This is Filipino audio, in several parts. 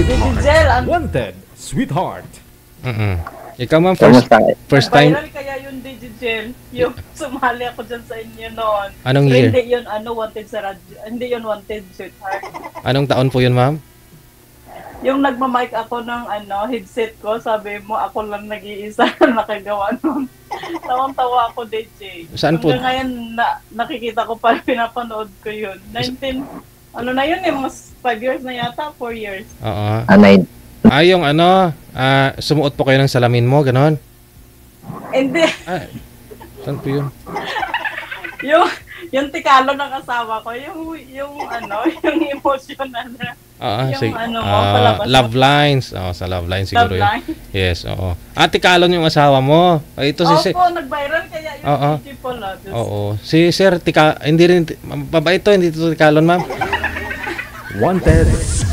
Sweetheart. Wanted, sweetheart. Ikaw ma'am, Kamusta? first time? Viral kaya yun, Digigel. Yung sumali ako dyan sa inyo noon. Anong Pero year? hindi yun, wanted sa radyo. Hindi yun wanted, sweetheart. Anong taon po yun ma'am? Yung nagmamic ako ng headset ko, sabi mo, ako lang nag-iisa na nakagawa nun. Tawang-tawa ako, DJ. Saan po? Hanggang ngayon, nakikita ko pa, pinapanood ko yun. 19, ano na yun eh, mas 5 years na yata, 4 years. Oo. Anay. Yung sumuot po kayo ng salamin mo, ganon? Hindi. Saan po yun? yung tikalo ng asawa ko, yung emotional na. Sige. Palabas Love Lines. Sa Love Lines siguro Love yun. Line? Yes, oo. Tikalon yung asawa mo. Ito si Opo, nag-viral kaya yung DJ pala. Oo. Si Sir, hindi rin, babae ito, hindi ito tikalon, ma'am. Wanted,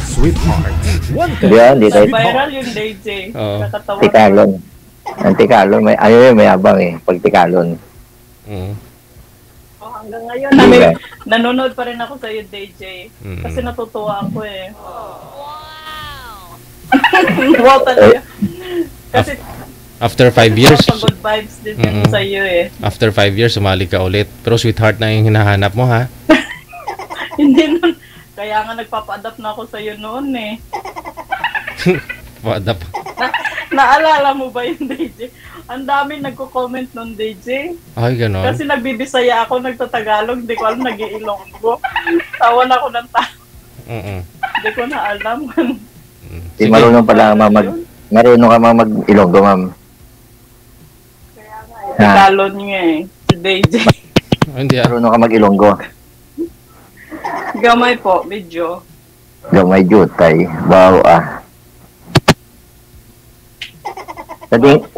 sweetheart. Wanted, Hindi tayo. Viral yung DJ. Oo. Nakatawa. Tikalon. Ang tikalon, may abang eh. Pag tikalon. Hanggang ngayon, nanonood pa rin ako sa iyo, DJ. Kasi natutuwa ako eh. Wow talaga. Kasi After 5 years, good vibes din sa iyo eh. after 5 years, sumali ka ulit. Pero sweetheart na yung hinahanap mo, ha? Hindi nun. Kaya nga nagpapa-adapt na ako sa iyo noon eh. Wadap. Naalala mo ba yung DJ? Ang dami nagko-comment nun, DJ. Ay, ganon. Kasi nagbibisaya ako, nagtatagalog, hindi ko alam, nag-iilonggo. Tawan ako ng tao. Hindi ko na alam. Marunong pala marunong ka mag-Ilonggo, ma'am. Kaya nga, tagalon niya eh. Si DJ. Hindi Marunong ka mag-Ilonggo. Gamay po, medyo. Gamay jutay. Wow,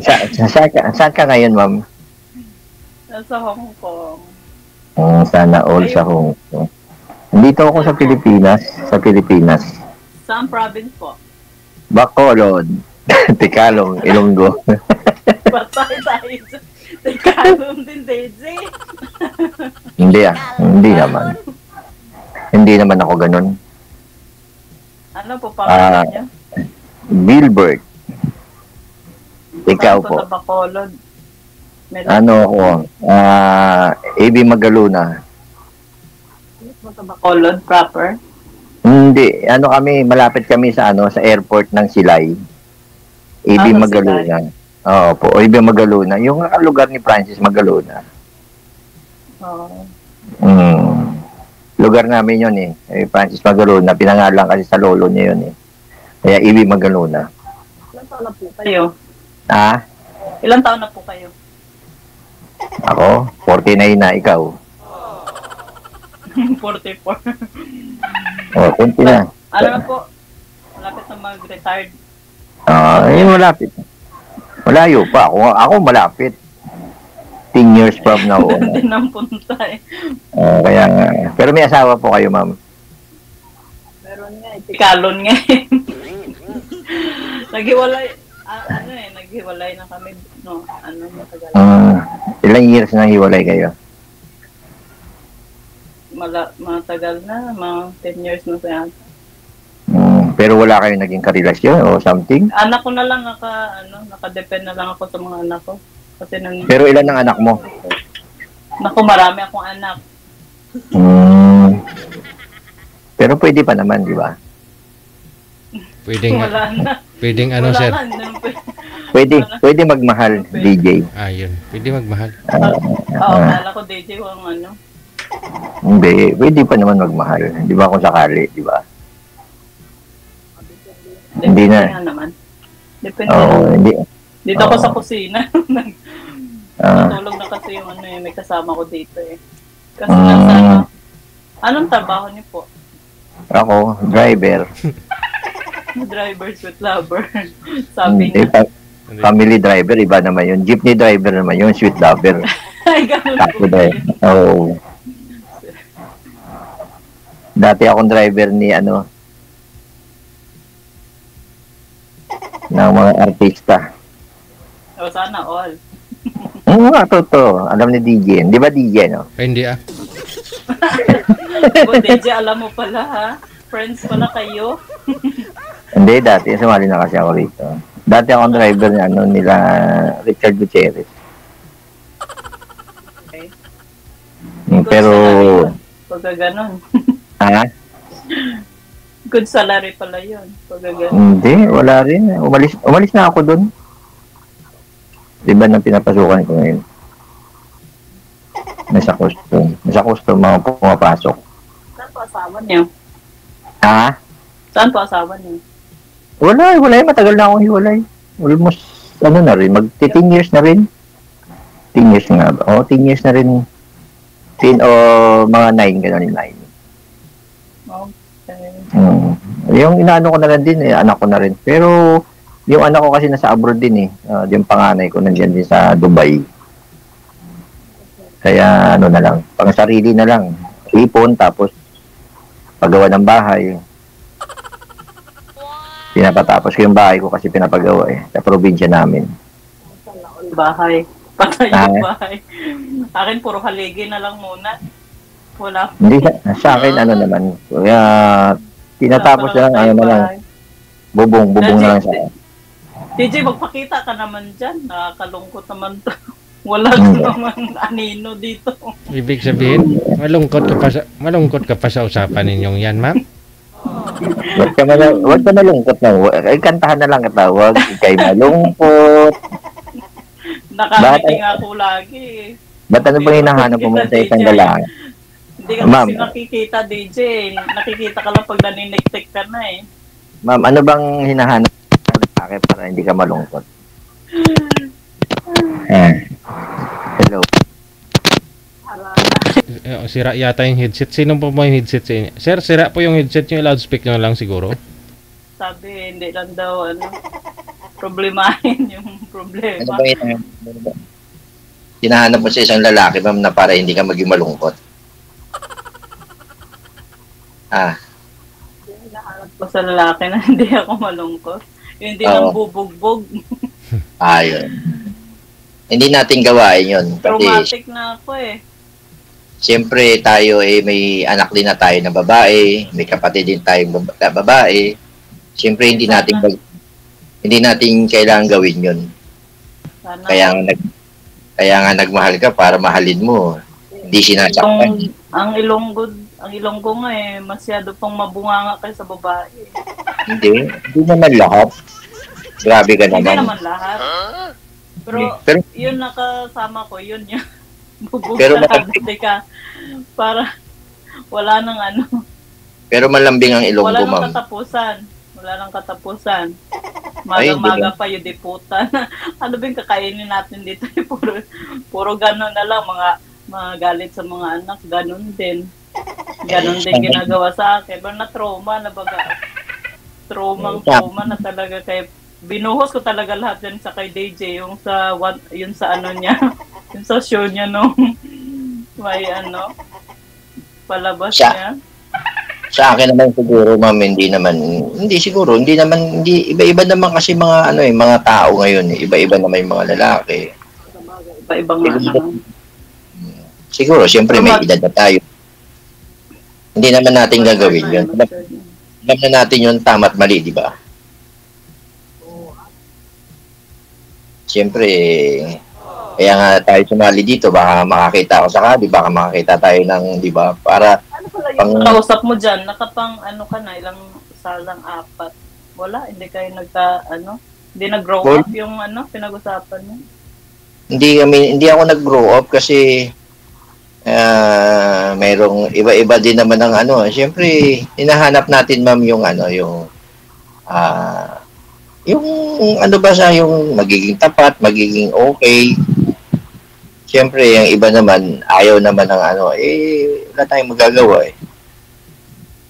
Saan ka ngayon, ma'am? Nasa Hong Kong. Sana all sa Hong Kong. Dito ako sa Pilipinas. Saan province po? Bacolod. Tikalong, Ilonggo. Patay tayo. Tagalog din, DJ. Hindi naman. Hindi naman ako ganun. Ano po pangalan niyo? Gilbert. Ikaw Saan po. Sa Bacolod. Ano ako? AB Magaluna. Sa Bacolod proper? Hindi, malapit kami sa airport ng Silay. AB Magaluna. Oo po, AB Magaluna. Yung lugar ni Francis Magaluna. Oo. Lugar namin yun eh. Francis Magaluna, pinangalan kasi sa lolo niya yun eh. Kaya AB Magaluna. Ilang taon na po kayo? Ilang taon na po kayo? Ako, 49 na, ikaw. 44. Kunti na. Ano na po? Malapit na mag-retired. Malapit. Malayo pa. Ako malapit. 10 years from now. Hindi nang punta eh. Kaya nga. Pero may asawa po kayo, ma'am? Meron nga eh. Tikalon nga eh. Naghiwalay na kami. No, matagal. Ilang years na hiwalay kayo? Matagal na. Mga 10 years na sa yata. Pero wala kayong naging karelasyon o something? Anak ko na lang, nakadepend na lang ako sa mga anak ko. Kasi pero ilan ang anak mo? Naku, marami akong anak. Pero pwede pa naman, di ba? Wala na. Pwedeng Wala sir? na. Pwede magmahal, DJ. Yun. Pwede magmahal. Akala ko DJ kung Hindi, pwede pa naman magmahal. Di ba kung sakali, di ba? Hindi na. Naman. Depende naman. Dito ako sa kusina. Natulog na kasi yung may kasama ko dito eh. Kasi anong trabaho niyo po? Ako, driver. Drivers with lover. Sabi niya. Family driver, iba naman yun. Jeepney driver naman yun, sweet lover. Ay, ganun po. Dati akong driver ni ng mga artista. Sana all. Totoo. Alam ni DJ. Di ba DJ, no? Hindi DJ, alam mo pala ha? Friends pala kayo. Hindi, dati sumali na kasi ako rito. Dati ako ang driver ni nila Richard Gutierrez. Okay. Pero, Pagka ganun. ha? Good salary pala yun. Pagka ganun. Hindi, wala rin. Umalis na ako doon. Diba nang pinapasukan ko ngayon? Nasa custom mga pumapasok. Saan po asawa niyo? Ha? Saan po asawa niyo? Wala. Matagal na akong hiwalay. Almost, na rin, 10 years na rin. 10 years nga ba? 10 years na rin. 10 o mga 9, gano'n 9. Okay. Yung inaano ko na lang din, anak ko na rin. Pero, yung anak ko kasi nasa abroad din yung panganay ko nandiyan din sa Dubai. Kaya, na lang, pang sarili na lang. Ipon, tapos, paggawa ng bahay. Pinapatapos ko yung bahay ko kasi pinapagawa sa probinsya namin. Bahay. Patay yung bahay. Akin, puro haligi na lang muna. Wala. Hindi, sa akin, naman. Kaya, tinatapos na lang, na lang. Bubong na lang sa akin. DJ, magpakita ka naman dyan. Nakakalungkot naman to. Wala ka naman anino dito. Ibig sabihin, malungkot ka pa sa usapan ninyong yan, ma'am? Huwag ka malungkot na. Ay, kantahan na lang kita. Huwag ikay malungkot. Nakangiti nga ako lagi. Ba't ano bang hinahanap mo sa isang lalaki? Hindi ka kasi nakikita, DJ. Nakikita ka lang pag naniniktik ka na eh. Ma'am, ano bang hinahanap sa lalaki para hindi ka malungkot? Hello. Sira yata yung headset. Sino po mo yung headset sa inyo? Sir, sira po yung headset nyo. Loudspeak nyo lang siguro. Sabi, hindi lang daw, problemahin yung problema. Ano ba hinahanap mo sa isang lalaki, ma'am, na para hindi ka maging malungkot? Hinahanap ko sa lalaki na hindi ako malungkot. Yung hindi lang bubugbog. Ayun. Hindi natin gawain yun. Traumatic na ako eh. Siyempre, tayo may anak din na tayo na babae, may kapatid din tayong babae. Siyempre, hindi natin kailangan gawin yun. Sana. Kaya nga nagmahal ka para mahalin mo. Hindi sinasaktan. Ang Ilonggo nga masyado pang mabunganga kayo sa babae. Hindi naman lahat. Grabe ka naman. Hindi naman lahat. Pero yun nakasama ko, yun yung bubugsabi ka para wala nang Pero malambing ang Ilonggo, ma'am. Wala nang katapusan. Maga-maga pa yung diputan. Ano ba yung kakainin natin dito? Puro gano'n na lang, mga galit sa mga anak, gano'n din. Gano'n din ginagawa sa akin. Pero na-trauma na baga. Trauma na talaga kay binuhos ko talaga lahat yan sa kay DJ, yung sa niya, yung sa show niya nung may palabas niya. Sa akin naman siguro, ma'am, hindi iba-iba naman kasi mga mga tao ngayon, iba-iba naman yung mga lalaki. Iba-ibang Siguro, siyempre may edad na tayo. Hindi naman natin gagawin yun. Alam na natin yun, tama't mali, di ba? Siyempre, kaya nga tayo sumali dito, baka makakita ako sa kabi, baka makakita tayo ng, di ba, para... Yung kausap mo dyan, nakapang ka na, ilang salang 4. Wala, hindi kayo hindi nag-grow up yung pinag-usapan mo? Hindi ako nag-grow up kasi mayroong iba-iba din naman ng siyempre, hinahanap natin, ma'am, yung yung magiging tapat, magiging okay. Siyempre, yung iba naman, ayaw naman ng wala tayong magagawa eh.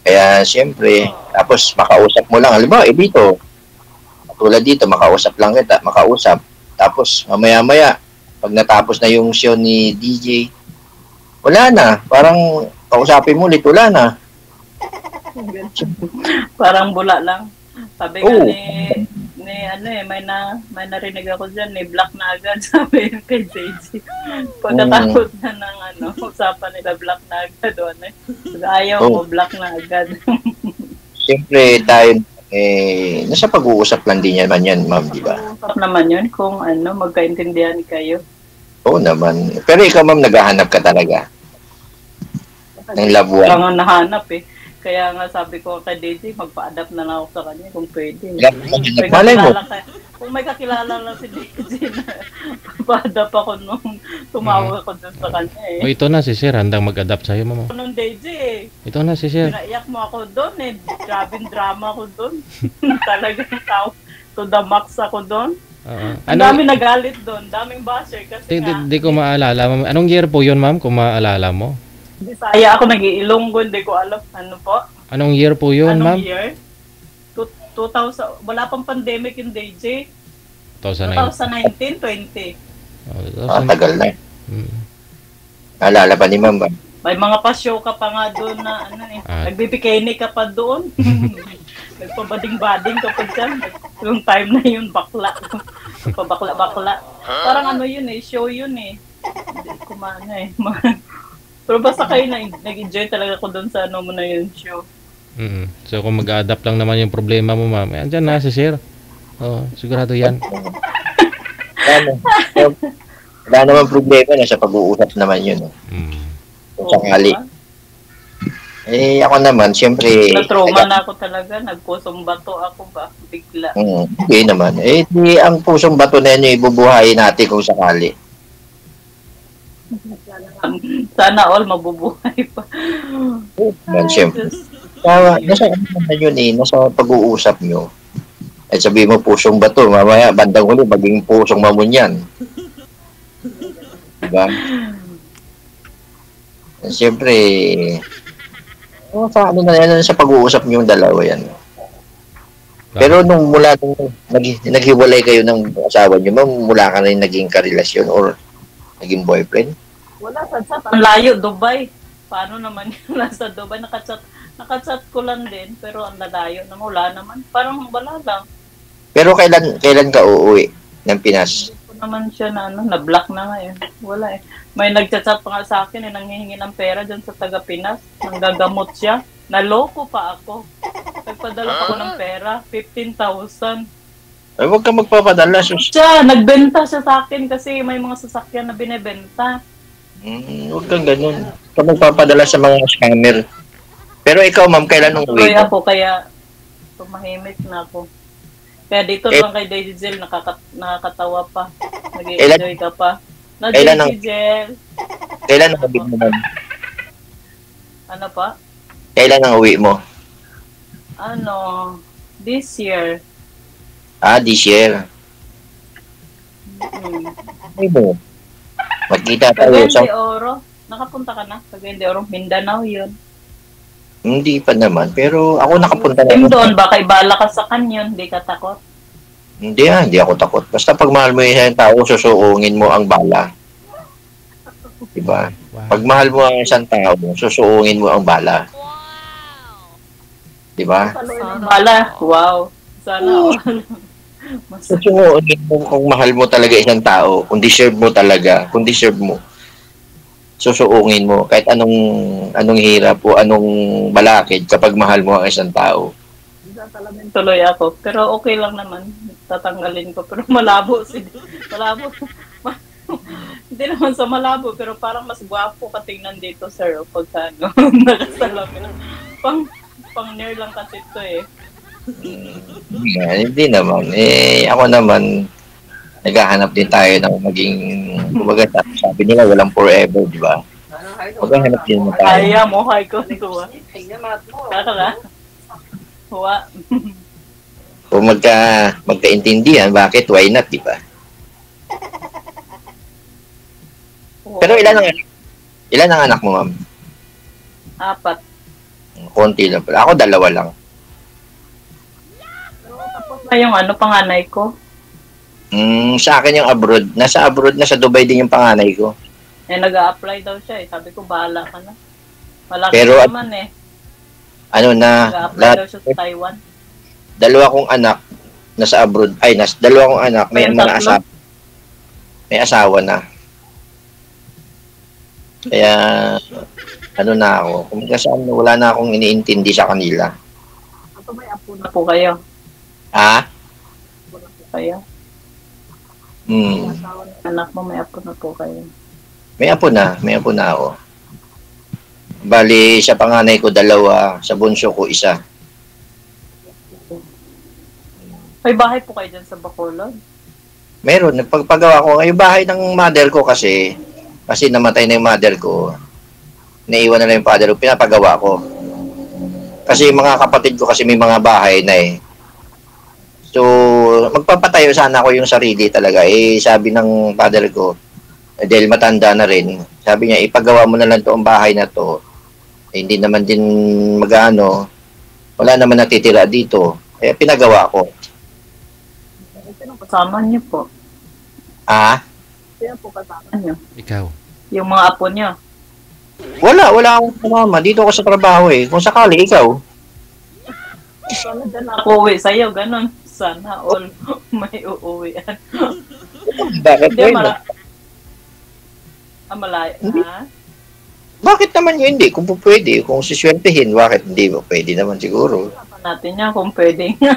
Kaya, siyempre, tapos makausap mo lang. Halimbawa, dito, tulad dito, makausap. Tapos, mamaya-maya, pag natapos na yung show ni DJ, wala na. Parang, kausapin mo ulit, wala na. Parang bula lang. Sabi nga may narinig ako dyan, block na agad, sabi yung kay JJ. Pagkatapos na ng usapan nila, block na agad. Ayaw mo, block na agad. Siyempre, tayo nasa pag-uusap lang din naman yan, ma'am, di ba? Usap naman yun kung magkaintindihan kayo. Oo naman. Pero ikaw, ma'am, naghahanap ka talaga ng love one. Kaya nga nahanap eh. Kaya nga sabi ko kay DJ, magpa-adapt na lang ako sa kanya kung pwede. Malay mo. Kung may kakilala lang si DJ na pa-adapt ako nung tumawag ako dun sa kanya O ito na si Sir, handang mag-adapt sa'yo, ma'am. Nung DJ eh. Ito na si Sir. Pinaiyak mo ako doon eh. Grabing drama ako doon. Talagang tao. To the max ako doon. Ang dami nagalit doon. Daming basher kasi Di ko maalala, ma'am. Anong year po yun, ma'am, kung maalala mo? Bisaya ako, nag-iilonggo, hindi ko alam. Ano po? Anong year po yun, ma'am? Anong year? 2000, wala pang pandemic yung DJ. 2019. 2019, 20. Tagal na. Alala pa ni ma'am ba? May mga pa-show ka pa nga doon na nagbibikini ka pa doon. Nagpabading-bading ka pa dyan. Yung time na yun, bakla. Pabakla-bakla. Parang yun eh, show yun eh. Hindi kumana eh. Pero basta kayo nag-enjoy talaga ko doon sa mo na yun show. So kung mag-adapt lang naman yung problema mo, ma'am, andyan na si Sir. Sigurado yan. Wala naman problema, nasa pag-uusap naman yun. Kung sakali. Ako naman, siyempre... Na-trauma na ako talaga, nagpusong bato ako ba? Bigla. Hindi naman. Ang pusong bato na yun, ibubuhayin natin kung sakali. Sana all mabubuhay pa. Siyempre. Nasa yun nasa pag-uusap nyo. At sabihin mo pusong bato, mamaya bandang huli maging pusong mamunyan. Diba? Siyempre, sa pag-uusap nyo yung dalawa yan. Pero mula nung naghiwalay kayo ng asawa nyo, mula ka na yung naging karelasyon or naging boyfriend? Wala, ang layo, Dubai. Paano naman yun? Nasa Dubai, nakachat ko lang din, pero ang lalayo na wala naman. Parang wala lang. Pero kailan ka uuwi ng Pinas? Hindi ko naman siya na-block na nga eh. Wala eh. May nagchat pa nga sa akin nanghihingi ng pera dyan sa taga Pinas. Nanggagamot siya. Naloko pa ako. Nagpadala pa ako ng pera. 15,000. Ay, huwag ka magpapadala. Nagbenta siya sa akin kasi may mga sasakyan na binebenta. Huwag kang ganun. Huwag ka magpapadala sa mga scammer. Pero ikaw, ma'am, kailan nung uwi? Ako, kaya tumahimik na ako. Kaya dito lang kay Daisy nakakatawa pa. Nag-enjoy ka pa. Daisy. Kailan ang uwi mo, ma'am? Ano pa? Kailan ang uwi mo? This year. This year. Ano mo? Magkita tayo. Cagayan de Oro. Nakapunta ka na? Cagayan de Oro. Mindanao yun. Hindi pa naman. Pero ako nakapunta na. Doon, baka ibala ka sa kanyon. Hindi ka takot? Hindi ako takot. Basta pag mahal mo yung isang tao, susuungin mo ang bala. Diba? Pag mahal mo ang isang tao, susuungin mo ang bala. Diba? Bala. Wow. Sana all. Susuungin mo kung mahal mo talaga isang tao, kung deserve mo, susuungin mo kahit anong hirap o anong balakid kapag mahal mo ang isang tao. Tuloy ako, pero okay lang naman. Tatanggalin ko, pero malabo. Hindi naman sa malabo, pero parang mas gwapo ka tingnan dito, sir, o pagka nakasalamin. Pang-near lang kasi ito eh. Hindi naman. Ako naman, naghahanap din tayo ng maging, kumbaga sabi nila, walang forever, di ba? Maghahanap din tayo. Kaya mo, hay ko. Kakala? Huwa. Kung magkaintindihan, bakit? Why not, di ba? Pero ilan ang anak mo, ma'am? 4. Konti lang pala. Ako 2 lang. Yung panganay ko? Sa akin yung abroad. Nasa abroad na, sa Dubai din yung panganay ko. Nag-a-apply daw siya eh. Sabi ko, bahala ka na. Malaki pero, naman eh. Nag-a-apply daw siya sa Taiwan. 2 kong anak nasa abroad. 2 kong anak. May mga asawa. May asawa na. Kaya, na ako. Kung wala na akong iniintindi sa kanila. Apo na po kayo. Ha? Apo na po kayo. Hmm. Anak mo, may apo na po kayo. May apo na ako. Bali, sa panganay ko 2, sa bunso ko 1. May bahay po kayo dyan sa Bacolod? Meron, nagpagpagawa ko. Yung bahay ng mother ko kasi namatay na yung mother ko. Naiwan na lang yung father ko, pinapagawa ko. Kasi yung mga kapatid ko kasi may mga bahay na eh. So, magpapatayo sana ako yung sarili talaga. Eh, sabi ng father ko, dahil matanda na rin, sabi niya, ipagawa mo na lang toong bahay na to. Eh, hindi naman din mag-ano, wala naman natitira dito. Kaya pinagawa ko. Sino kasama niyo po? Ah? Sino po kasama niyo? Ikaw. Yung mga apo niyo? Wala akong kasama. Dito ako sa trabaho eh. Kung sakali, ikaw. Sana dyan ako uwi sa'yo, ganun. Sana all may uuwian. Bakit Hindi, yun? malayo. Hindi. Ha? Bakit naman yun hindi? Kung po pwede, kung siswertehin, bakit hindi mo? Pwede naman siguro. Usapan natin yan kung pwede nga.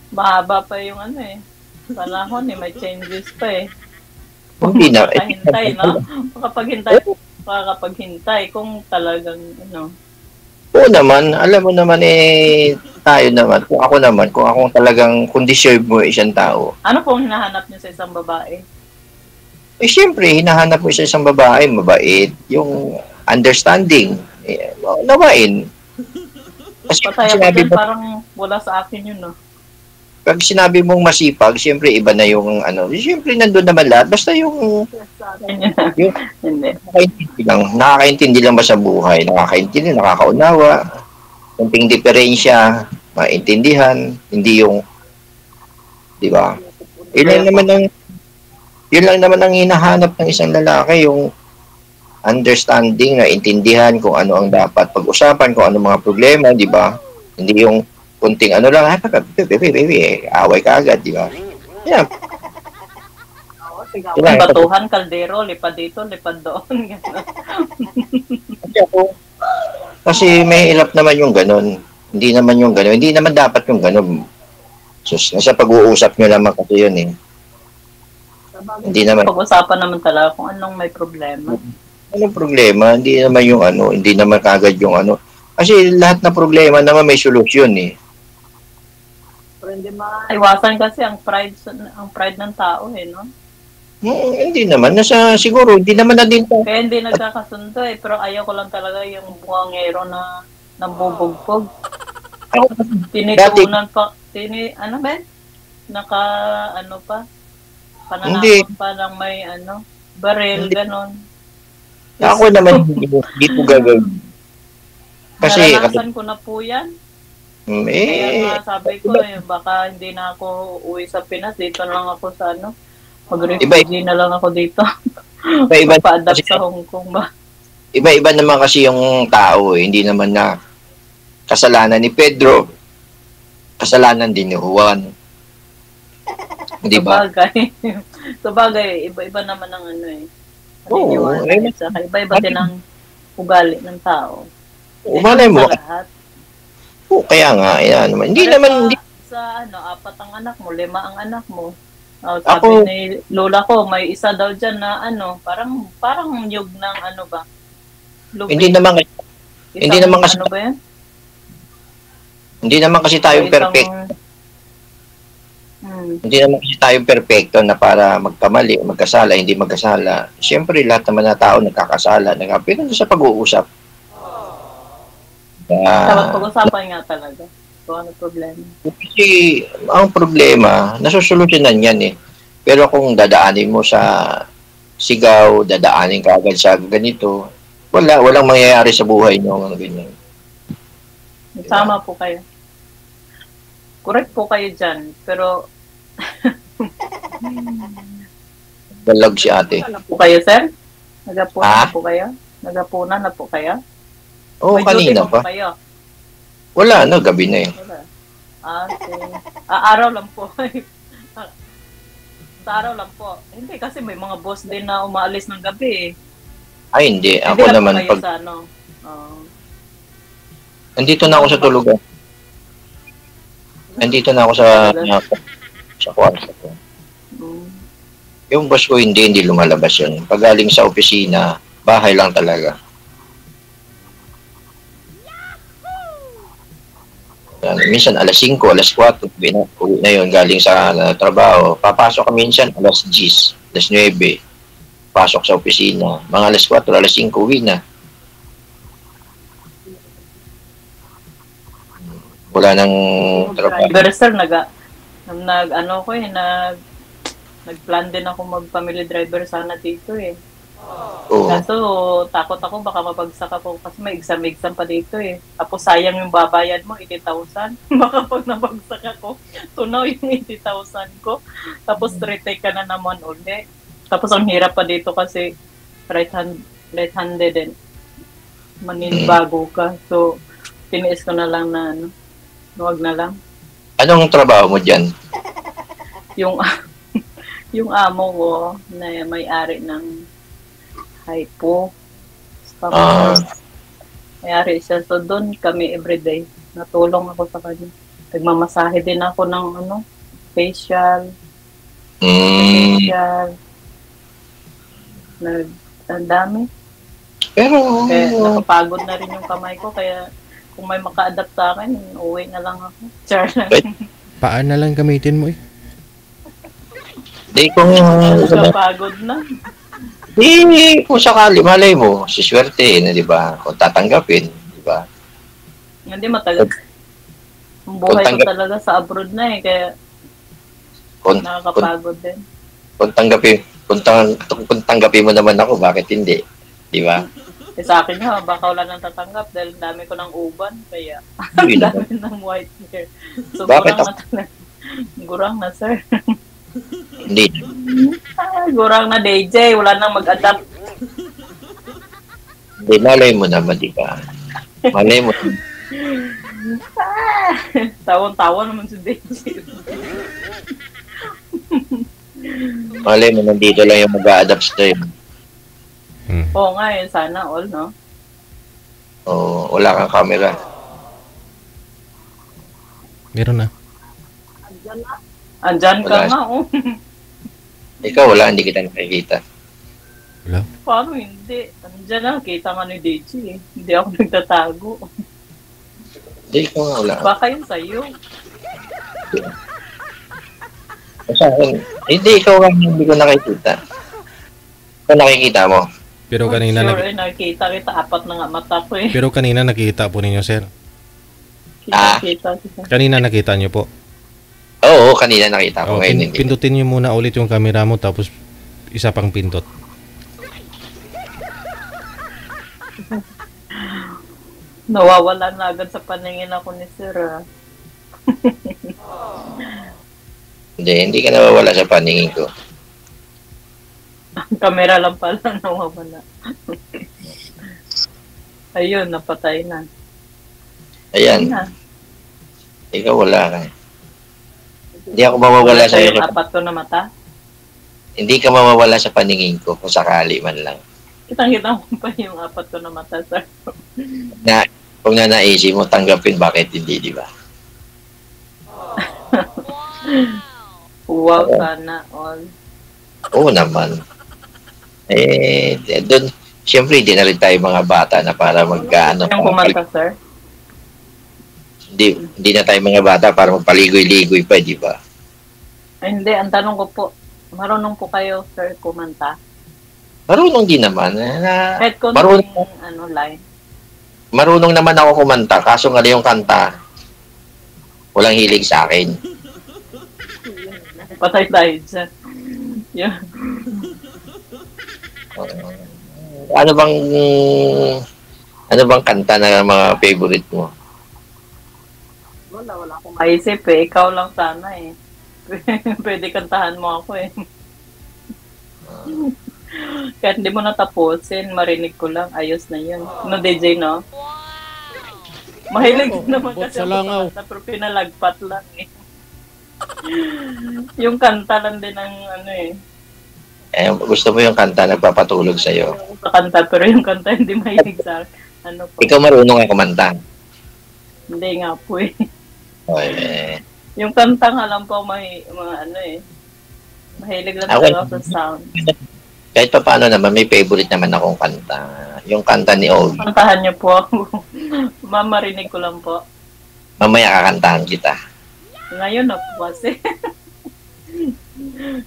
Mahaba pa yung ano eh. Panahon eh, may changes pa eh. Hindi na. Makahintay, no? Makapaghintay kung talagang ano. Oo naman, alam mo naman eh, tayo naman, kung ako talagang, kung deserve mo isang tao. Ano pong hinahanap niyo sa isang babae? Eh syempre, hinahanap mo sa isang babae, mabait, yung understanding, eh, nawain. Kasi Patay ako dyan, parang wala sa akin yun, no? pag sinabi mong masipag, syempre iba na yung ano, syempre nandun naman lahat, basta yung Sa akin yun. Hindi. nakakaintindi lang ba sa buhay, nakakaintindi, nakakaunawa, kunting diferensya, maintindihan, hindi yung, di ba? Yun lang naman ang hinahanap ng isang lalaki, yung understanding, na intindihan kung ano ang dapat pag-usapan, kung ano mga problema, di ba? Hindi yung kunting ano lang, baby, away ka agad, di ba? Yeah. Batuhan, kaldero, lipad dito, lipad doon. Kasi may hirap naman yung ganun. Hindi naman yung ganun. Hindi naman dapat yung ganun. Sus, nasa pag-uusap nyo naman kasi yun eh. Hindi naman. Pag-usapan naman talaga kung anong may problema. Anong problema? Hindi naman yung ano, hindi naman kagad yung ano. Kasi lahat na problema naman may solusyon eh. Iwasan kasi ang pride ng tao eh, no? Hindi naman. Siguro, hindi naman na din to. Kaya hindi nagkakasundo eh, pero ayaw ko lang talaga yung buwangero na nambubugpog. Tinituunan pa, ano ba? Ano pa? Pananakot pa ng may baril, ganon. Ako naman, hindi ko gagawin. Kasi, naranasan ko na po yan. Kaya nga sabi ko baka hindi na ako uwi sa Pinas, dito lang ako sa mag-refugee na lang ako dito. Iba-iba Pa-adapt sa Hong Kong ba? Iba-iba naman kasi yung tao eh. Hindi naman na kasalanan ni Pedro, kasalanan din ni Juan. Di ba? Sabagay, iba-iba naman ang Oo. Iba-iba din ang ugali ng tao. Umalay mo. Oo, kaya nga, yan naman. Hindi naman, sa 4 ang anak mo, 5 ang anak mo. Sabi ni lola ko, may isa daw dyan na parang nyug ng ba? Lupi. Hindi naman kasi ano ba yan? Hindi naman kasi tayo perfect. Hindi naman kasi tayo perfecto na para magkamali, magkasala, hindi magkasala. Siyempre, lahat naman na tao nagkakasala. Pero sa pag-uusap, dapat pag-usapan nga talaga. So, ano problema? Kasi, ang problema, nasusolusyonan yan eh. Pero kung dadaanin mo sa sigaw, dadaanin ka agad sa ganito, walang mangyayari sa buhay nyo. Ganyan. Tama po kayo. Correct po kayo dyan. Pero, balag si ate. Ano po kayo, sir? Nagapunan na po kayo? Nagapunan na po kayo? Oo, kanina pa. Kayo? Wala na, gabi na eh. Okay. Araw lang po. Sa araw lang po. Hindi, kasi may mga boss din na umaalis ng gabi eh. Ay, hindi. Ako hindi naman pag... Sa, Nandito na ako sa tulugan. Nandito na ako sa kwarto ko. Mm. Yung boss ko hindi lumalabas yun. Pag galing sa opisina, bahay lang talaga. Minsan alas 5, alas 4, uwi na yun galing sa trabaho. Papasok ka minsan alas 10, alas 9. Pasok sa opisina. Mga alas 4, alas 5, uwi na. Wala nang trabaho. Driver, sir, nagplan din ako mag-family driver sana dito eh. Oo. Kaso takot ako baka mabagsak ako kasi may exam pa dito eh. Tapos sayang yung babayad mo, 80,000. Baka pag nabagsak ako, tunaw yung 80,000 ko. Tapos retake ka na naman ulit. Tapos ang hirap pa dito kasi right-handed din. Maninibago ka. So, tiniis ko na lang na wag na lang. Anong trabaho mo dyan? Yung amo ko na may-ari ng Hypo. Tapos, may-ari siya. So, doon kami everyday. Natulong ako sa kanya. Nagmamasahe din ako ng facial. Facial. Ang dami. Pero, Kaya nakapagod na rin yung kamay ko. Kaya kung may maka-adapt sa akin, uwi na lang ako. Char lang. Paan na lang gamitin mo eh. di kung Nakapagod na. kung sakali, malay mo, siswerte na, di ba? Kung tatanggapin, di ba? Hindi matagal. Ang buhay ko talaga sa abroad na eh. Kaya nakakapagod din. Kung tanggapin mo naman ako, bakit hindi? Di ba? Sa akin nga, baka wala nang tatanggap dahil dami ko ng uban. Kaya Hindi ang dami ng white hair. So, Bakit gurang na talaga. Gurang na, sir. Hindi. Gurang na, DJ. Wala nang mag-adapt. Hindi, malay mo naman, di ba? Malay mo. Tawon-tawon naman si DJ. Malay mo, nandito lang yung mag-a-adapt sa'yo. Oo nga eh, sana all, no? O, wala kang camera. Meron na. Andyan ka Wala. nga, oh. Ikaw, wala, hindi kita nakikita. Wala. Paano hindi? Andyan na, kita nga ni DJ eh. Hindi ako nagtatago. Hindi, ikaw nga, wala. Baka yun sa'yo. Sa akin, hindi, ikaw nga, hindi ko nakikita. Ikaw nakikita mo. Pero kanina Sure, nakita kita. Apat na nga mata ko eh. pero kanina nakita po ninyo, sir. Kita. Kanina nakita niyo po. Oo, kanina nakita ko. Oh, Ngayon, hindi. pindutin niyo muna ulit yung camera mo tapos isa pang pindot. Nawawala na agad sa paningin ako ni Sir. Hindi ka nawawala sa paningin ko. Ang kamera lang pala nawawala. Ayun, napatay na. Ayan, Na. ikaw wala ka. Hindi ako mawawala sa iyo. Yung apat ko na mata. Hindi ka mawawala sa paningin ko kung sakali man lang. Kitang-kita mo pa yung apat ko na mata, sir. Na, kung nanaisip mo, tanggapin bakit hindi, di ba? Wow, sana all. Oo naman. Doon, siyempre, hindi na rin tayo mga bata na para mag-ano. Yung kumanta, sir? Hindi na tayo mga bata para magpaligoy-ligoy pa, di ba? Ay, hindi. Ang tanong ko po, marunong po kayo, sir, kumanta? Marunong din naman. Kahit kung line. Marunong naman ako kumanta, kaso nga yung kanta, walang hilig sa akin. Patay tayo dyan. Yeah. Ano bang kanta na mga favorite mo? Wala akong maisip eh. Ikaw lang sana eh. Pwede kantahan mo ako eh. Kahit hindi mo natapusin, marinig ko lang, ayos na yun. No, DJ, no? Mahilig naman kasi ako sa kanta, pero pinalagpat lang eh. Yung kanta lang din ng ano eh. Gusto mo yung kanta nagpapatulog sa'yo? Sa kanta, pero yung kanta hindi mahilig sa ano po. Ikaw marunong nga kumanta. Hindi nga po eh. Okay. Yung kanta nga lang po, mga ano eh. Mahilig lang Ako- talaga ako sa sound. Kahit pa paano naman, may favorite naman akong kanta. Yung kanta ni Ogie. Kantahan niyo po ako. Mamarinig ko lang po. Mamaya kakantahan kita. Ngayon na po kasi.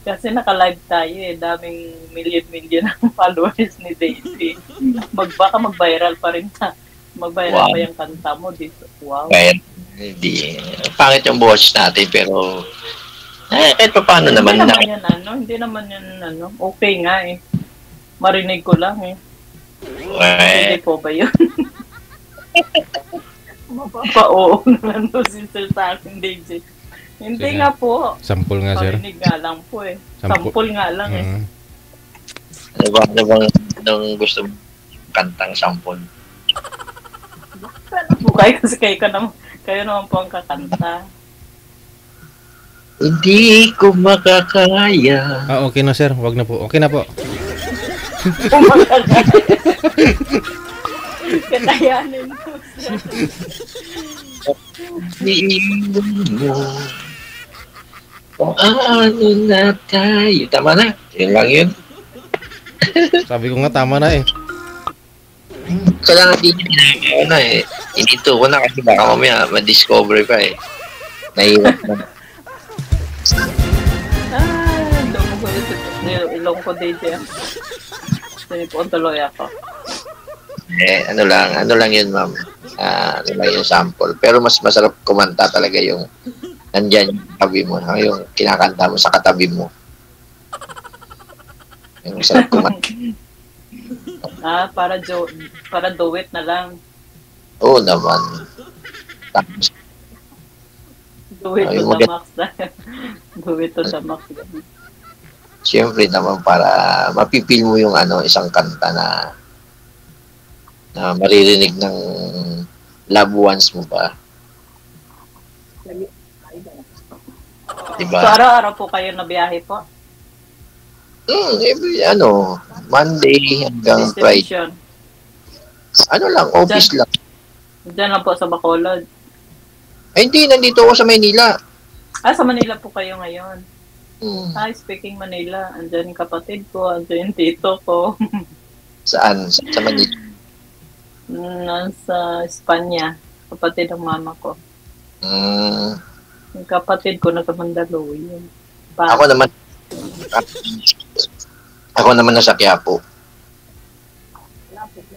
Kasi naka-live tayo eh. Daming million ang followers ni Daisy. Baka mag-viral pa rin ta. Mag-viral Wow. pa yung kanta mo dito. Wow. Kaya, hindi. Pangit yung boses natin, pero kahit pa paano naman. Hindi naman yan okay nga eh. Marinig ko lang eh. Hindi po ba yun? Mapapa-oo naman po si Sir sa akin, Daisy. Hindi Sige. nga po. Sampol nga, sir. Marinig nga lang po eh. Sampol nga lang eh. Mm. Ano bang anong gusto mo kantang sampol? Po kayo kasi kayo naman po ang kakanta. Hindi ko makakaya. Okay na, sir. Wag na po. Okay na po. Katayanin po siya. Iiwan mo. Kung ano na tayo. Tama na. Yun lang yun. Sabi ko nga, tama na eh. Kailangan din yun na eh. Inito ko na kasi baka mamaya ma-discover pa eh. Nahirap na. Ilong ko DJ. Sige po, tuloy ako. Ano lang yun, ma'am. Ano lang yung sample. Pero mas masarap kumanta talaga yung nandyan yung katabi mo, yung kinakanta mo sa katabi mo. Yung masarap kumanta. Para duet na lang. Oo naman. Tapos, Duet to the max. Duet to the max. siyempre naman para mapipil mo yung isang kanta na maririnig ng loved ones mo pa. Diba? So, araw-araw po kayo na biyahe po? Every, Monday hanggang Friday. Destination. Office lang. Diyan lang po sa Bacolod. Ay, hindi, nandito ako sa Maynila. Sa Manila po kayo ngayon. Hmm. Speaking Manila, andyan yung kapatid ko, andyan yung tito ko. Saan? Sa Manila? Nasa Espanya, kapatid ng mama ko. Hmm. Yung kapatid ko nasa Mandaluyong. Ako naman nasa Quiapo.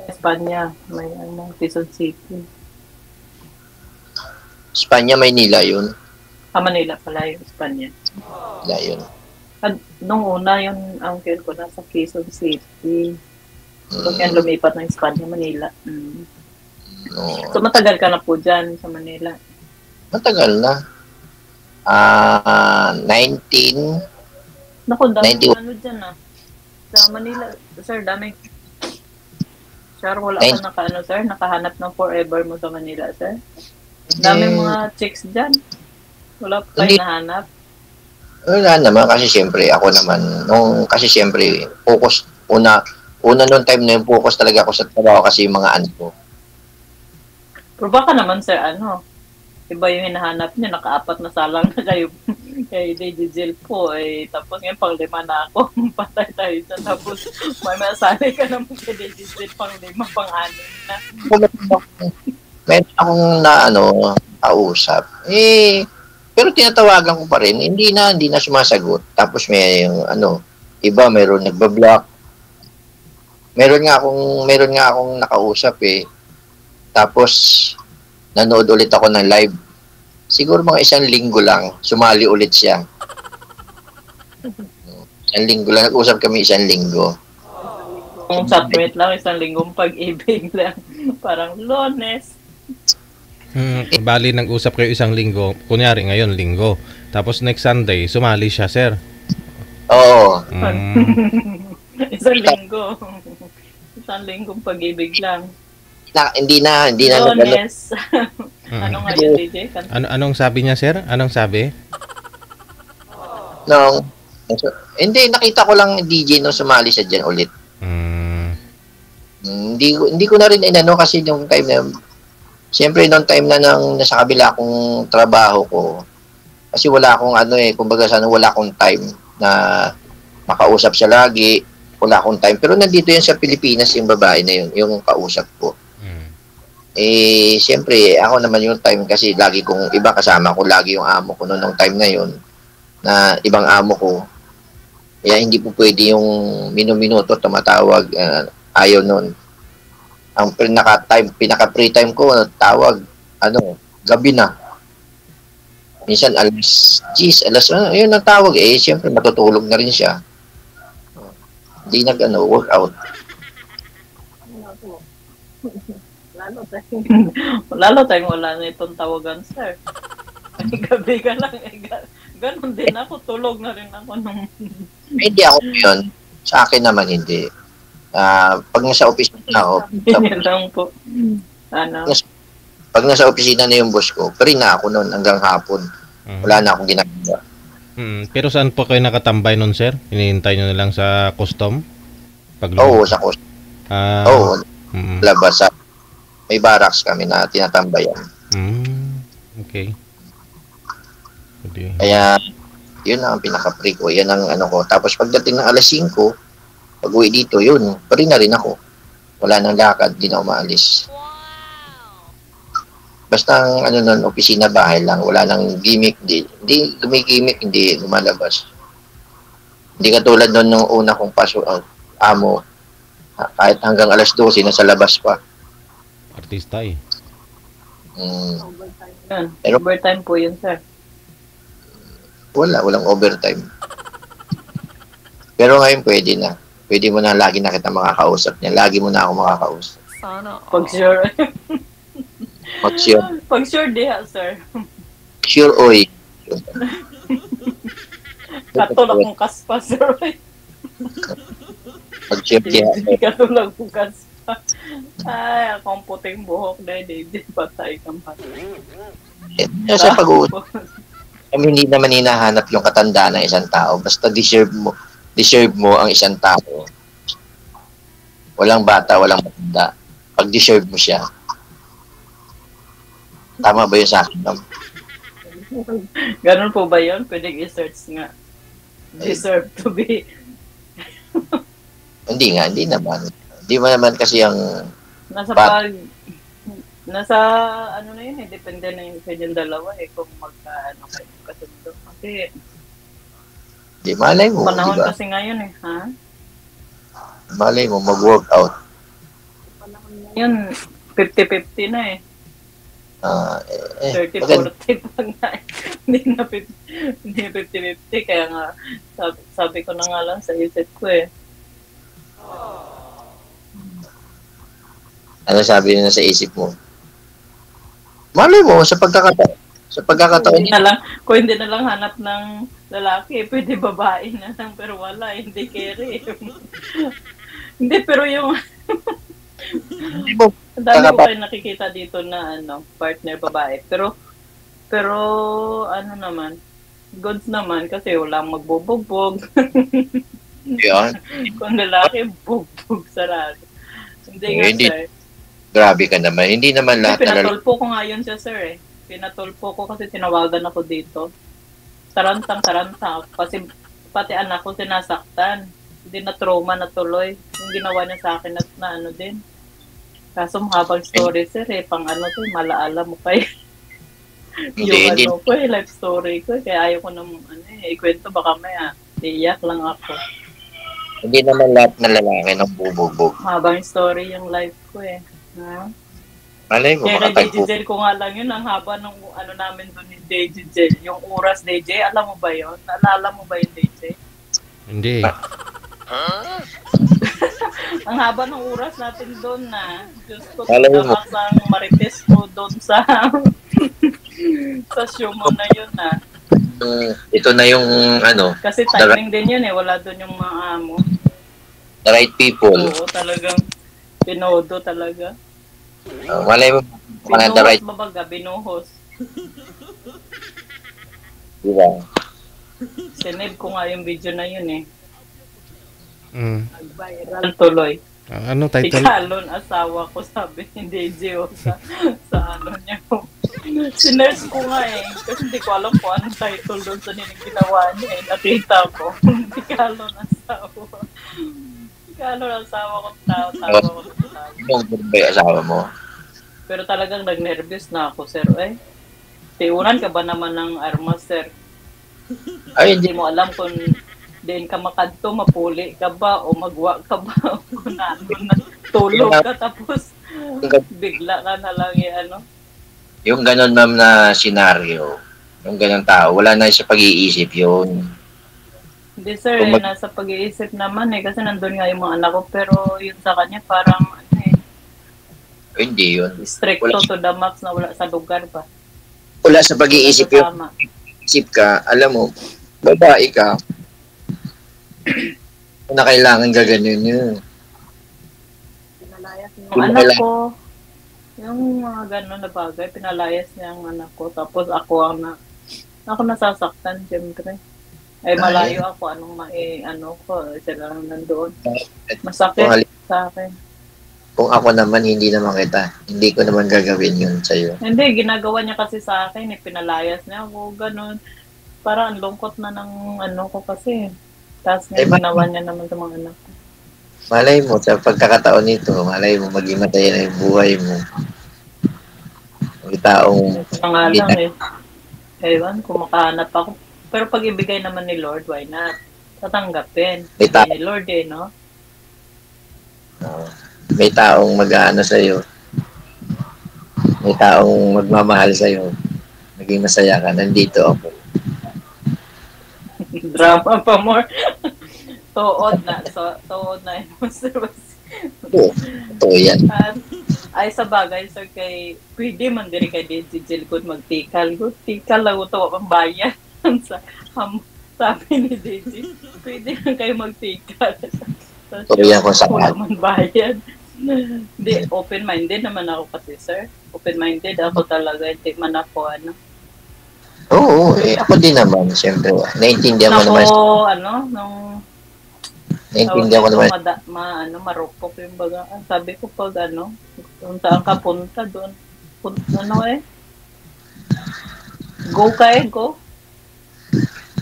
Espanya, may Quezon City. Espanya, Maynila yun. Manila pala yung Espanya. Maynila yun. Nung una, yung uncle ko nasa Quezon City. Kaya lumipat ng Espanya, Manila. No. So matagal ka na po dyan sa Manila? Matagal na. 19... Naku, dami 91. dyan sa Manila. Sir, dami. Sir, wala ka nakahanap ng forever mo sa Manila, sir? Dami mga chicks dyan. Wala pa kayo nahanap? Wala naman kasi siyempre ako naman focus una noong time na yung focus talaga ako sa trabaho kasi yung mga anak ko. Pero baka naman sir, iba yung hinahanap niyo, naka-4 na salang na kayo kay Lady Jill po tapos ngayon pang-5 na ako. Patay tayo dyan. Tapos may masali ka naman kay Lady Jill pang-5, pang-6 na. Meron akong kausap. Pero tinatawagan ko pa rin, hindi na sumasagot. Tapos may yung iba meron nagba-block. Meron nga akong nakausap Tapos nanood ulit ako ng live. Siguro mga 1 linggo lang, sumali ulit siya. 1 linggo lang, nag-usap kami 1 linggo. Kung submit lang, 1 linggong pag-ibig lang. Parang lones. Bali, nag-usap kayo 1 linggo. Kunyari, ngayon, linggo. Tapos next Sunday, sumali siya, sir. Oo. 1 linggo. 1 linggong pag-ibig lang. Hindi na Lones. Ano nga yun, DJ? Anong sabi niya, sir? Anong sabi? Hindi, nakita ko lang DJ nung sumali siya dyan ulit. Hindi ko na rin kasi yung time na Siyempre, noong time na nasa kabila akong trabaho ko, kasi wala akong kumbaga wala akong time na makausap siya lagi, wala akong time. Pero nandito yan sa Pilipinas, yung babae na yun, yung kausap ko. Siyempre, ako naman yung time kasi lagi kong, iba kasama ko, lagi yung amo ko noong time na yun, na ibang amo ko. Kaya hindi po pwede yung minuto tumatawag, ayaw nun. Ang pinaka-free time ko, tawag, gabi na. Minsan, alas 10, ayun ang tawag siyempre matutulog na rin siya. Hindi workout. Lalo tayong wala na itong tawagan, sir. Gabi ka lang, ganon din ako, tulog na rin ako nung... Hindi ako yun. Sa akin naman, hindi. Pag nasa opisina ako, lang po. pag nasa opisina na yung boss ko, free na ako noon hanggang hapon. Wala na akong ginagawa. Pero saan po kayo nakatambay nun, sir? Hinihintay nyo na lang sa custom? Oo, sa custom. Oo, labas. May barracks kami na tinatambayan. Okay. Kaya, yun ang pinaka-free ko. Yan ang ko. Tapos pagdating ng alas 5, pag-uwi dito, yun, free na rin ako. Wala nang lakad, di na umaalis. Basta ang opisina bahay lang, wala nang gimmick, hindi gimmick, hindi lumalabas. Hindi katulad noon nung una kong amo, kahit hanggang alas 12, nasa labas pa. Artista Pero overtime po yun, sir. Walang overtime. Pero ngayon pwede na. Pwede mo na lagi na kita makakausap niya. Lagi mo na ako makakausap. Pag sure. Pag sure diha, sir. Sure, oy. Katulak kong kaspa, sir. Pag sure diha. Katulak kong kaspa. Ay, akong puting buhok na hindi patay kang patay. Sa pag-uusap, hindi naman hinahanap yung katandaan ng isang tao. Basta deserve mo ang isang tao. Walang bata, walang matanda. Pag deserve mo siya. Tama ba yun sa akin? Ganun po ba yun? Pwedeng i-search nga. Deserve to be. Hindi naman. Hindi mo naman kasi ang nasa na yun depende na yun sa yung dalawa kung kayo kasundo. Kasi di malay mo, panahon diba? Kasi ngayon ha? Malay mo, mag-workout. Yun, 50-50 na 30-40 pa nga hindi na 50-50 kaya nga sabi ko na nga lang sa isip ko Ano sabi na sa isip mo? Malay mo, sa pagkakataon kung hindi na lang hanap ng lalaki, pwede babae na lang, pero wala, hindi carry. Hindi, pero yung dami ko kayo nakikita dito na partner babae. Pero naman, goods naman kasi walang magbubugbog. Yan. Kung lalaki, bugbog sarado. Hindi. Sir. Grabe ka naman. Hindi naman lahat na lalaki. Pinatulpo ko nga yun siya, sir Pinatulpo ko kasi tinawagan ako dito. Tarantang. Kasi pati anak ko sinasaktan. Hindi na trauma na tuloy. Yung ginawa niya sa akin na din. Kaso mahabang story, sir Pang malaala mo kayo. Yung ko life story ko. Kaya ayaw ko nang ikwento baka may iiyak lang ako. Hindi naman lahat na lalaki ng bubugbog. Mahabang story yung life ko Ha? Malay mo, kaya kay DJ ko nga lang yun, ang haba ng namin doon ni DJ. Yung oras DJ, alam mo ba yun? Naalala mo ba yung DJ? Hindi. Ang haba ng oras natin doon na. Diyos ko, tinakas ang marites ko doon sa show mo na yun ito na yung Kasi timing din yun wala doon yung mga amo. The right people. Oo, talagang pinodo talaga. Malay mo, the right. Binuhos. Diba? Sinave ko nga yung video na yun Nag-viral tuloy. Ano title? Ikalon, asawa ko, sabi ni DJ o sa ano niya ko. Sinerge ko nga eh. Kasi hindi ko alam kung anong title doon sa ginawa niya eh. Nakita ko. Ikalon, asawa. Ikalon, asawa ko. Tawa ko. Yung ba yung asawa mo? Pero talagang nag-nervous na ako, sir. Eh, tiunan ka ba naman ng armas, sir? Ay, Hindi hindi. mo alam kung din ka makadto, mapuli ka ba o magwa ka ba o kung ano na tulog ka tapos bigla ka na lang ano. Yung ganon, ma'am, na senaryo, yung ganon tao, wala na sa pag-iisip yun. Hindi sir, Kung nasa pag-iisip naman eh kasi nandun nga yung mga anak ko pero yun sa kanya parang ano eh, Hindi yun. stricto to the max na wala sa lugar ba. Wala sa pag-iisip yun. Tama. Isip ka, alam mo, babae ka, na kailangan gaganon yun. Yung anak ko, yung mga gano'n na bagay, pinalayas niya ang anak ko. Tapos ako nasasaktan, siyempre. Ay, malayo ako, ano ko, sila lang nandoon. Masakit sa akin. Kung ako naman, hindi naman kita. Hindi ko naman gagawin yun sa'yo. Hindi, ginagawa niya kasi sa akin, pinalayas niya ako, gano'n. Parang ang lungkot na ng ano ko kasi. Tapos ngayon, ginawa niya naman sa mga anak ko. Malay mo, sa pagkakataon nito, malay mo, maging matay na yung buhay mo. May taong... Ito nga lang eh. Ewan, kung makahanap ako. Pero pag ibigay naman ni Lord, why not? Tatanggapin. May ta- Ibigay ni Lord eh, no? may taong mag-aano sa'yo. May taong magmamahal sa'yo. Naging masaya ka. Nandito ako. Drama pa more. Tuod na. So, tuod na yung service. Totoo yan. At, ay sa bagay, sir, kay pwede man diri kay DJ good magtikal. Good tikal lang ito ang bayan. Sabi ni DJ, pwede lang kayo magtikal. Totoo yan kung saan. Man bayan. Hindi, open-minded naman ako kasi, sir. Open-minded ako talaga. Hindi man ako, ano. Oo, ako din naman, siyempre. Naintindihan mo naman. Nung Naintindihan ko naman. marupok yung baga. Sabi ko pag kung saan ka punta doon. Go ka go.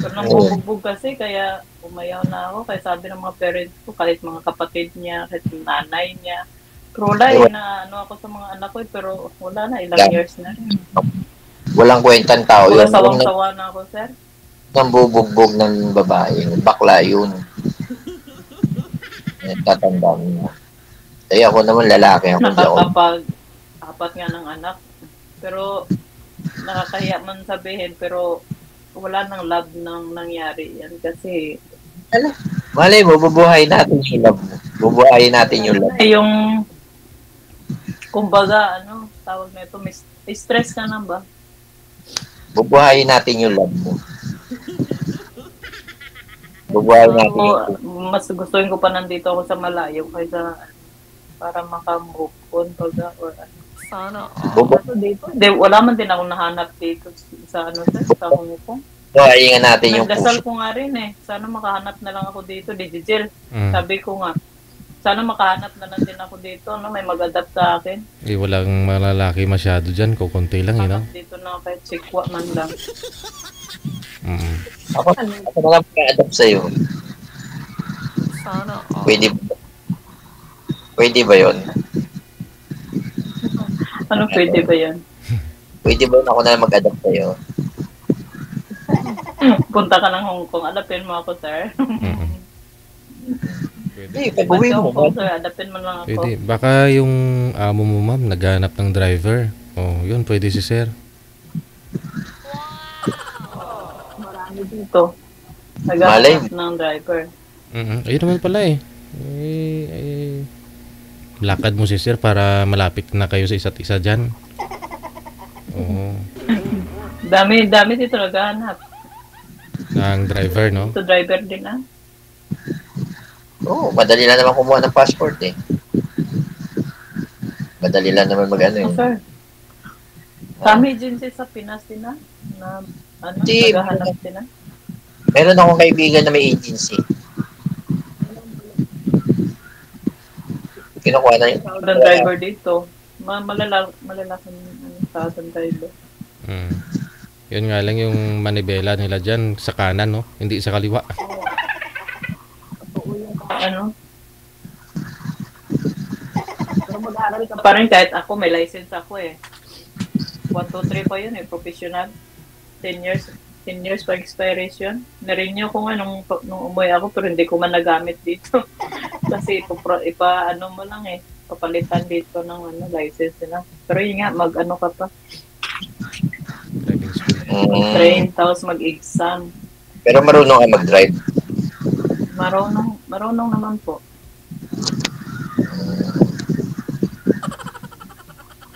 Pero nang bubugbog kasi, kaya umayaw na ako. Kaya sabi ng mga parents ko, kahit mga kapatid niya, kahit nanay niya. Pero wala na ako sa mga anak ko pero wala na, ilang years na rin. Walang kwentang tao yun. Wala sawang-sawa na ako, sir. Nang bubugbog ng babae, bakla yun. Tatandaan mo. Kaya ako naman lalaki. Nakakapag-apat nga ng anak. Pero, nakakahiya man sabihin, pero wala nang love nang nangyari yan. Kasi, malay mo, bubuhayin natin yung love mo. Bubuhayin natin yung love. yung, kumbaga, tawag na ito, stress ka na ba? Bubuhayin natin yung love mo. Bubuhayin natin yung Mas gustuin ko pa nandito ako sa malayo kaysa para makamove on baga or ano. Sana. Dito. Wala man din ako nahanap dito sa sa Hong Kong. bubuhayin natin yung Nagdasal puso. ko nga rin eh. Sana makahanap na lang ako dito, Digigil. Sabi ko nga, sana makahanap na lang din ako dito, may mag-adapt sa akin. Walang malalaki masyado dyan. Kukunti lang, Dito na kahit sikwa man lang. Ako na lang mag-adapt sa'yo. Sana. Pwede ba yun? Ano pwede ba yan? Pwede ba yun ako na lang mag-adapt sa'yo? Punta ka ng Hong Kong, adapin mo ako, sir. Hindi, pag-uwi mo. Hong Kong, sir, adapin mo lang ako. Pwede. Baka yung amo mo, ma'am, naghanap ng driver. Yun, pwede si sir. Marami dito. Malay. Naghahanap ng driver. Ayun naman pala eh. Lakad mo si sir para malapit na kayo sa isa't isa dyan. Oo. Dami dito naghahanap. Ng driver, no? Ito driver din Oo, madali lang naman kumuha ng passport eh. Madali lang naman mag-ano eh. Sir. Kami agency sa Pinas din na naghahanap din Meron akong kaibigan na may agency. Kinukuha na yun. Southern driver dito. Malalaki Southern driver. Yun nga lang yung manibela nila dyan sa kanan, no? Hindi sa kaliwa. Ano? Pero mag-aaral ka pa rin kahit ako, may license ako eh. 1, 2, 3 pa yun eh, professional. 10 years pa expiration. Na-renew ko nga nung umuwi ako pero hindi ko man nagamit dito. Kasi ano mo lang eh, papalitan dito ng license nila. Pero yun nga, mag-ano ka pa. Driving school. Train, tapos mag-exam. Pero marunong ka mag-drive. Marunong naman po.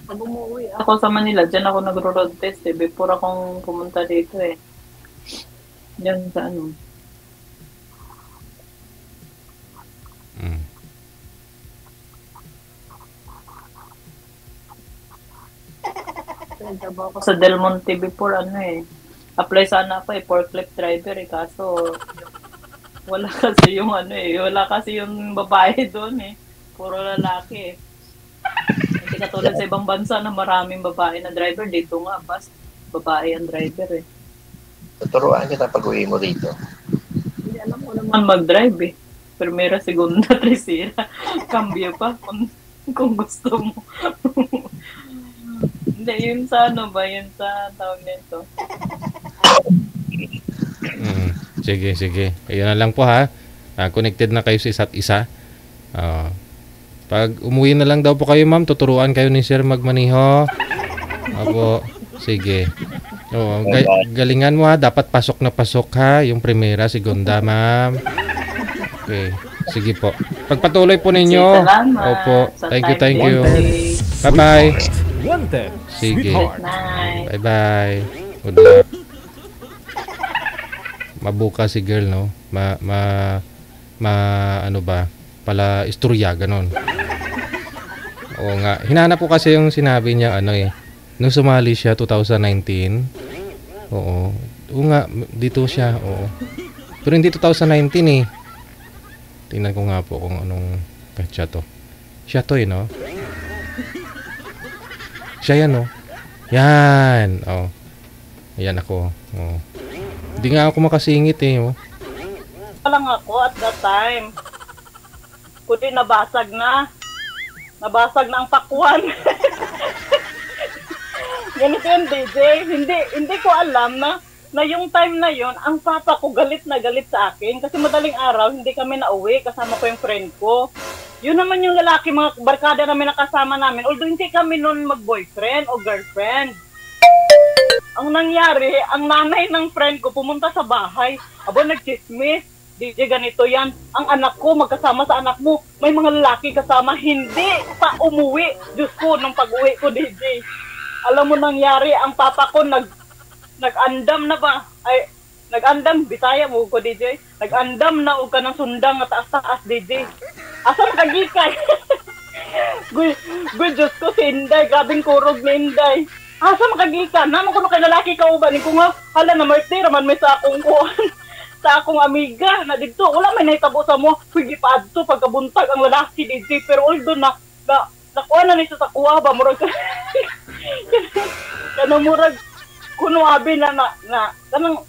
Pag umuwi ako sa Manila, dyan ako nagro-road test eh. Before akong pumunta dito eh. Diyan sa ano. Nagtrabaho ako sa Del Monte before apply sana ako forklift driver kaso wala kasi yung babae doon eh. Puro lalaki eh. Hindi katulad sa ibang bansa na maraming babae na driver, dito nga babae ang driver eh. Tuturuan kita pag uwi mo rito. Hindi alam ko naman mag-drive eh. Primera, segunda, tercera. Cambio pa kung gusto mo. Hindi, yun sa yun sa tawag nito. Sige. Ayun na lang po ha. Connected na kayo sa isa't isa. Pag umuwi na lang daw po kayo ma'am, tuturuan kayo ni sir magmaniho. Opo, sige. Galingan mo ha, dapat pasok na pasok ha, yung primera, segunda ma'am. Okay, sige po. Pagpatuloy po ninyo. Opo, thank you. Bye-bye. Wanted. Sige. Sweetheart. Bye-bye. Good luck. Mabuka si girl, no? Ano ba? Pala istorya, ganon. Oo nga. Hinanap ko kasi yung sinabi niya, nung sumali siya, 2019. Oo. Oo nga, dito siya, oo. Pero hindi 2019 eh. Tingnan ko nga po kung anong petsa to. Siya to no? Siya yan, no? Yan. Oh. Ayan ako. Oh. Hindi nga ako makasingit eh, oh. Lang ako at that time. Kundi nabasag na. Nabasag na ang pakwan. Ganito yun, DJ. Hindi ko alam na yung time na yon ang papa ko galit na galit sa akin. Kasi madaling araw, hindi kami nauwi. Kasama ko yung friend ko. Yun naman yung lalaki, mga barkada namin nakasama namin. Although hindi kami noon mag-boyfriend o girlfriend. Ang nangyari, ang nanay ng friend ko pumunta sa bahay. Abo, nagchismis. DJ, ganito yan. Ang anak ko, magkasama sa anak mo. May mga lalaki kasama. Hindi pa umuwi. Diyos ko, nung pag-uwi ko, DJ. Alam mo nangyari, ang papa ko nag-andam na ba? Ay, nag-andam, Bisaya mo ko, DJ. Nag-andam na o ka ng sundang at taas-taas, DJ. Asa nakagikay? Good Diyos ko, si Inday. Grabing kurog ni Inday. Asa makagikan? Naman ko kay lalaki ka uban. Ko nga, hala na Marty, raman may sa akong kuhan. Sa akong amiga na dito. Wala may nahitabo sa mo. Pwede pa adto pagkabuntag ang lalaki, DJ. Pero although nakuha na nito sa kuha ba? Murag kanang murag kunuabi na kanang